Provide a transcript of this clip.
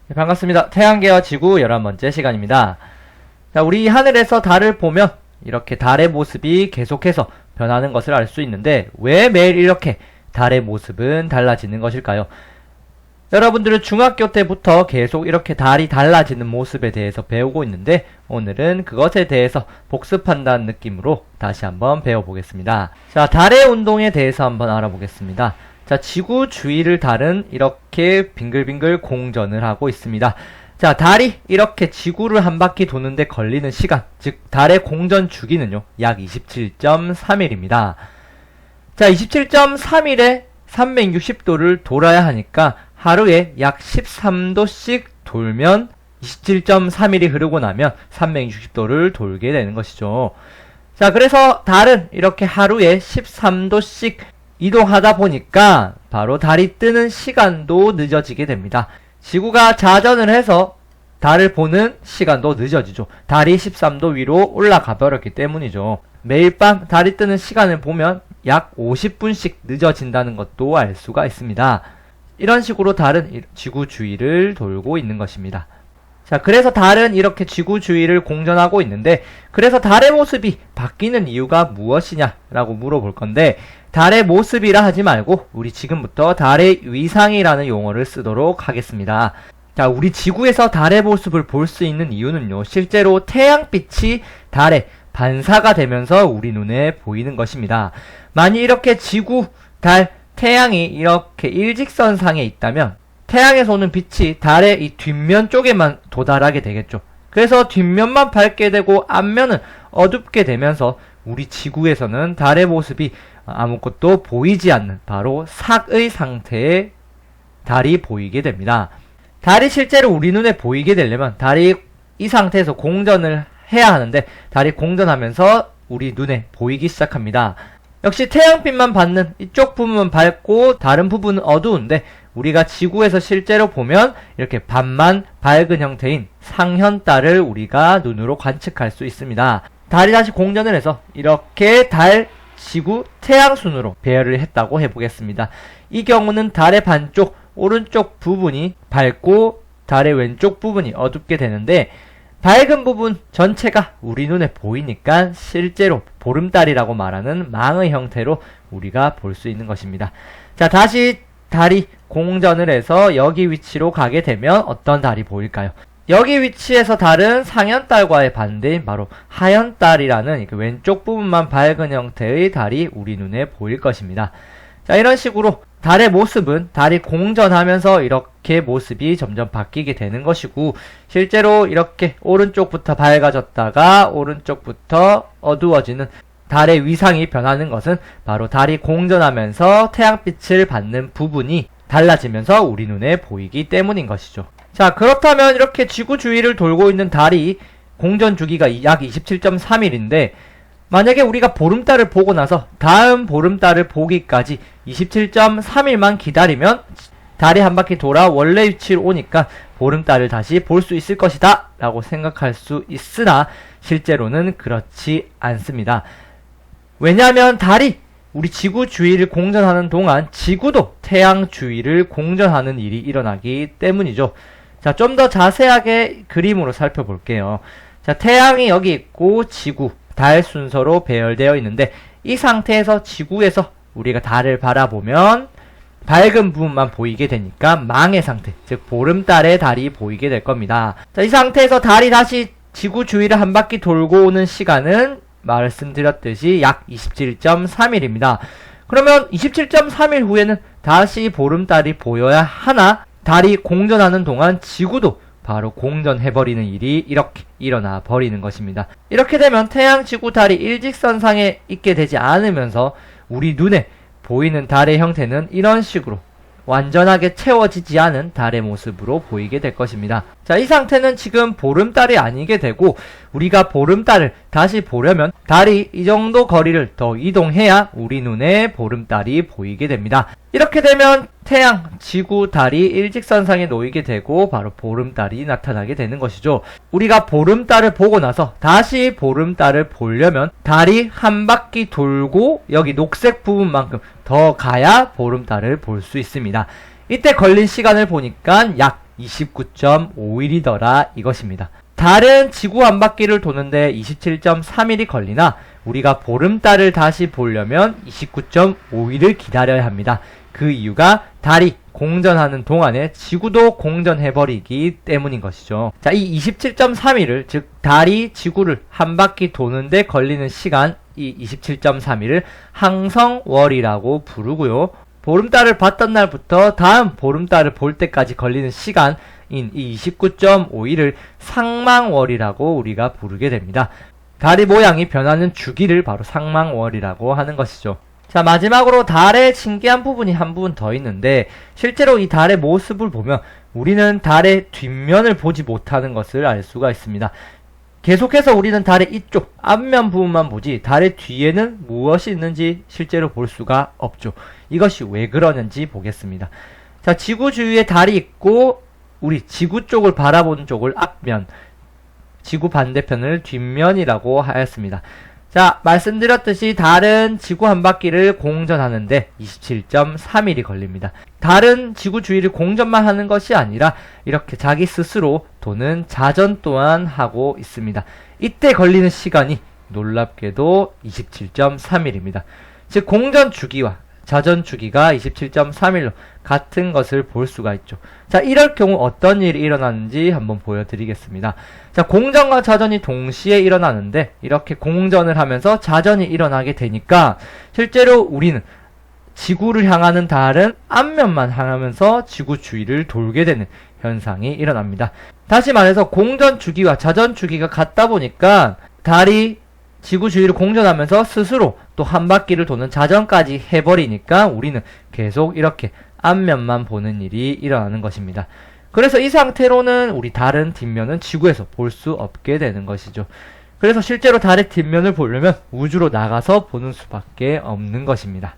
네, 반갑습니다. 태양계와 지구 11번째 시간입니다. 자, 우리 하늘에서 달을 보면 이렇게 달의 모습이 계속해서 변하는 것을 알 수 있는데 왜 매일 이렇게 달의 모습은 달라지는 것일까요? 여러분들은 중학교 때부터 계속 이렇게 달이 달라지는 모습에 대해서 배우고 있는데 오늘은 그것에 대해서 복습한다는 느낌으로 다시 한번 배워보겠습니다. 자, 달의 운동에 대해서 한번 알아보겠습니다. 자, 지구 주위를 달은 이렇게 빙글빙글 공전을 하고 있습니다. 자, 달이 이렇게 지구를 한 바퀴 도는데 걸리는 시간, 즉 달의 공전 주기는요, 약 27.3일입니다. 자, 27.3일에 360도를 돌아야 하니까 하루에 약 13도씩 돌면 27.3일이 흐르고 나면 360도를 돌게 되는 것이죠. 자, 그래서 달은 이렇게 하루에 13도씩 이동하다 보니까 바로 달이 뜨는 시간도 늦어지게 됩니다. 지구가 자전을 해서 달을 보는 시간도 늦어지죠. 달이 13도 위로 올라가 버렸기 때문이죠. 매일 밤 달이 뜨는 시간을 보면 약 50분씩 늦어진다는 것도 알 수가 있습니다. 이런 식으로 달은 지구 주위를 돌고 있는 것입니다. 자, 그래서 달은 이렇게 지구 주위를 공전하고 있는데, 그래서 달의 모습이 바뀌는 이유가 무엇이냐라고 물어볼 건데, 달의 모습이라 하지 말고 우리 지금부터 달의 위상이라는 용어를 쓰도록 하겠습니다. 자, 우리 지구에서 달의 모습을 볼 수 있는 이유는요, 실제로 태양빛이 달에 반사가 되면서 우리 눈에 보이는 것입니다. 만약 이렇게 지구, 달, 태양이 이렇게 일직선상에 있다면 태양에서 오는 빛이 달의 이 뒷면 쪽에만 도달하게 되겠죠. 그래서 뒷면만 밝게 되고 앞면은 어둡게 되면서 우리 지구에서는 달의 모습이 아무것도 보이지 않는 바로 삭의 상태의 달이 보이게 됩니다. 달이 실제로 우리 눈에 보이게 되려면 달이 이 상태에서 공전을 해야 하는데 달이 공전하면서 우리 눈에 보이기 시작합니다. 역시 태양빛만 받는 이쪽 부분은 밝고 다른 부분은 어두운데 우리가 지구에서 실제로 보면 이렇게 반만 밝은 형태인 상현달을 우리가 눈으로 관측할 수 있습니다. 달이 다시 공전을 해서 이렇게 달, 지구, 태양 순으로 배열을 했다고 해보겠습니다. 이 경우는 달의 반쪽, 오른쪽 부분이 밝고 달의 왼쪽 부분이 어둡게 되는데 밝은 부분 전체가 우리 눈에 보이니까 실제로 보름달이라고 말하는 망의 형태로 우리가 볼 수 있는 것입니다. 자, 다시 달이 공전을 해서 여기 위치로 가게 되면 어떤 달이 보일까요? 여기 위치에서 달은 상현달과의 반대인 바로 하현달이라는 왼쪽 부분만 밝은 형태의 달이 우리 눈에 보일 것입니다. 자, 이런 식으로 달의 모습은 달이 공전하면서 이렇게 모습이 점점 바뀌게 되는 것이고 실제로 이렇게 오른쪽부터 밝아졌다가 오른쪽부터 어두워지는 달의 위상이 변하는 것은 바로 달이 공전하면서 태양빛을 받는 부분이 달라지면서 우리 눈에 보이기 때문인 것이죠. 자, 그렇다면 이렇게 지구 주위를 돌고 있는 달이 공전 주기가 약 27.3일인데 만약에 우리가 보름달을 보고 나서 다음 보름달을 보기까지 27.3일만 기다리면 달이 한 바퀴 돌아 원래 위치로 오니까 보름달을 다시 볼 수 있을 것이다 라고 생각할 수 있으나 실제로는 그렇지 않습니다. 왜냐하면 달이 우리 지구 주위를 공전하는 동안 지구도 태양 주위를 공전하는 일이 일어나기 때문이죠. 자, 좀 더 자세하게 그림으로 살펴볼게요. 자, 태양이 여기 있고 지구, 달 순서로 배열되어 있는데 이 상태에서 지구에서 우리가 달을 바라보면 밝은 부분만 보이게 되니까 망의 상태, 즉 보름달의 달이 보이게 될 겁니다. 자, 이 상태에서 달이 다시 지구 주위를 한 바퀴 돌고 오는 시간은 말씀드렸듯이 약 27.3일입니다. 그러면 27.3일 후에는 다시 보름달이 보여야 하나 달이 공전하는 동안 지구도 바로 공전해버리는 일이 이렇게 일어나 버리는 것입니다. 이렇게 되면 태양, 지구, 달이 일직선상에 있게 되지 않으면서 우리 눈에 보이는 달의 형태는 이런 식으로 완전하게 채워지지 않은 달의 모습으로 보이게 될 것입니다. 자, 이 상태는 지금 보름달이 아니게 되고 우리가 보름달을 다시 보려면 달이 이 정도 거리를 더 이동해야 우리 눈에 보름달이 보이게 됩니다. 이렇게 되면 태양, 지구, 달이 일직선상에 놓이게 되고 바로 보름달이 나타나게 되는 것이죠. 우리가 보름달을 보고 나서 다시 보름달을 보려면 달이 한 바퀴 돌고 여기 녹색 부분만큼 더 가야 보름달을 볼 수 있습니다. 이때 걸린 시간을 보니까 약 29.5일이더라 이것입니다. 달은 지구 한 바퀴를 도는데 27.3일이 걸리나 우리가 보름달을 다시 보려면 29.5일을 기다려야 합니다. 그 이유가 달이 공전하는 동안에 지구도 공전해버리기 때문인 것이죠. 자, 이 27.3일을, 즉 달이 지구를 한 바퀴 도는데 걸리는 시간, 이 27.3일을 항성월이라고 부르고요. 보름달을 봤던 날부터 다음 보름달을 볼 때까지 걸리는 시간인 이 29.5일을 상망월이라고 우리가 부르게 됩니다. 달의 모양이 변하는 주기를 바로 상망월이라고 하는 것이죠. 자, 마지막으로 달의 신기한 부분이 한 부분 더 있는데, 실제로 이 달의 모습을 보면 우리는 달의 뒷면을 보지 못하는 것을 알 수가 있습니다. 계속해서 우리는 달의 이쪽 앞면 부분만 보지 달의 뒤에는 무엇이 있는지 실제로 볼 수가 없죠. 이것이 왜 그러는지 보겠습니다. 자, 지구 주위에 달이 있고 우리 지구 쪽을 바라보는 쪽을 앞면, 지구 반대편을 뒷면이라고 하였습니다. 자, 말씀드렸듯이 달은 지구 한 바퀴를 공전하는데 27.3일이 걸립니다. 달은 지구 주위를 공전만 하는 것이 아니라 이렇게 자기 스스로 도는 자전 또한 하고 있습니다. 이때 걸리는 시간이 놀랍게도 27.3일입니다. 즉 공전 주기와 자전 주기가 27.3일로 같은 것을 볼 수가 있죠. 자, 이럴 경우 어떤 일이 일어나는지 한번 보여드리겠습니다. 자, 공전과 자전이 동시에 일어나는데 이렇게 공전을 하면서 자전이 일어나게 되니까 실제로 우리는 지구를 향하는 달은 앞면만 향하면서 지구 주위를 돌게 되는 현상이 일어납니다. 다시 말해서 공전 주기와 자전 주기가 같다 보니까 달이 지구 주위를 공전하면서 스스로 또 한 바퀴를 도는 자전까지 해버리니까 우리는 계속 이렇게 앞면만 보는 일이 일어나는 것입니다. 그래서 이 상태로는 우리 달은 뒷면은 지구에서 볼 수 없게 되는 것이죠. 그래서 실제로 달의 뒷면을 보려면 우주로 나가서 보는 수밖에 없는 것입니다.